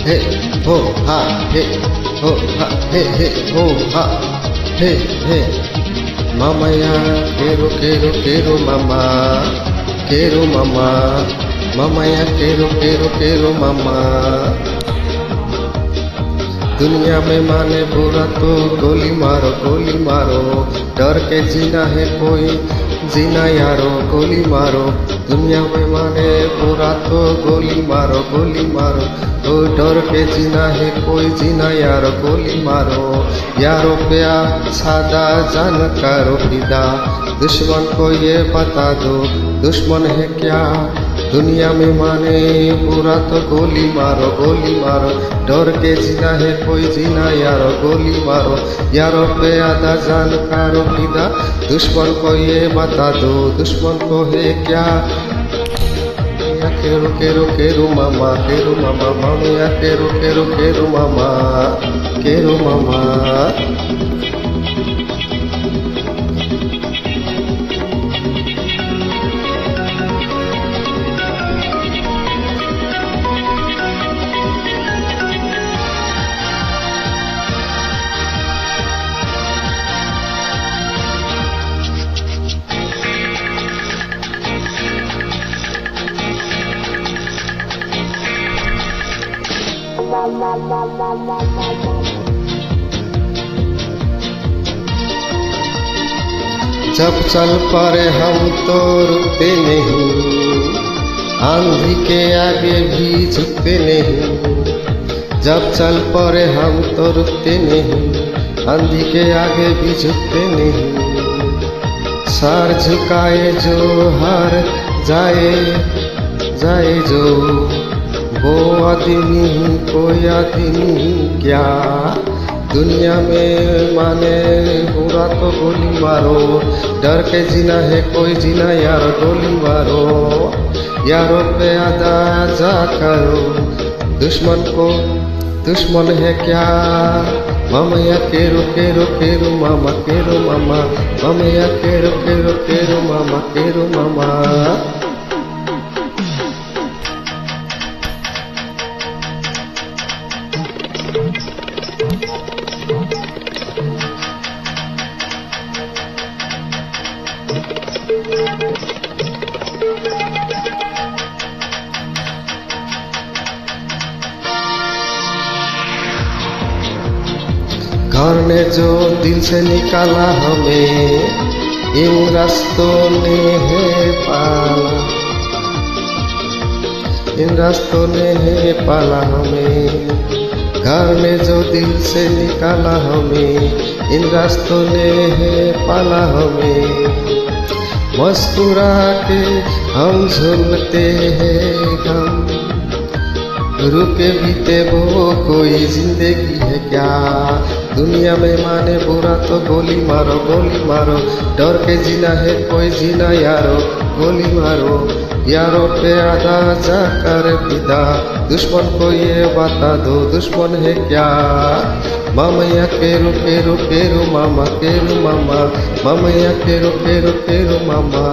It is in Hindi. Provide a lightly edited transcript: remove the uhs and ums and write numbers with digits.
हे हो हा हे हो हा हे हो हा हे mamaya quiero mamá quiero mamá mamaya quiero mamá दुनिया में माने बुरा तो गोली मारो डर के जीना है कोई जीना यारो गोली मारो दुनिया में माने बुरा तो गोली मारो तो डर के जीना है कोई जीना यारो गोली मारो यारो प्यार सादा जान करो फिदा दुश्मन को ये बता दो दुश्मन है क्या दुनिया में माने बुरा तो गोली मारो डर के जीना है कोई जीना यारो गोली मारो यारो पे आधा जान करो फिदा दुश्मन को ये बता दो दुश्मन को है क्या quiero mamá mami quiero mamá जब चल पड़े हम तो रुकते नहीं आंधी के आगे भी झुकते नहीं जब चल पड़े हम तो रुकते नहीं आंधी के आगे भी झुकते नहीं सर झुकाए जो हार जाए जो वो आदमी कोई आदमी क्या दुनिया में माने बुरा तो गोली मारो डर के जीना है कोई जीना यारो गोली मारो यारों पे आधा जा करो दुश्मन है क्या mamaya quiero mamá mamaya quiero mamá घर ने जो दिल से निकाला हमें इन रास्तों ने है पाला हमें घर ने जो दिल से निकाला हमें इन रास्तों ने है पाला हमें मुस्कुरा के हम झूमते हैं गम रुके बीते वो कोई जिंदगी है क्या दुनिया में माने बुरा तो गोली मारो डर के जीना है कोई जीना यारो गोली मारो यारो पे आधा जाकर फिदा दुश्मन को ये बता दो दुश्मन है क्या mamaya quiero mamá mamaya quiero mamá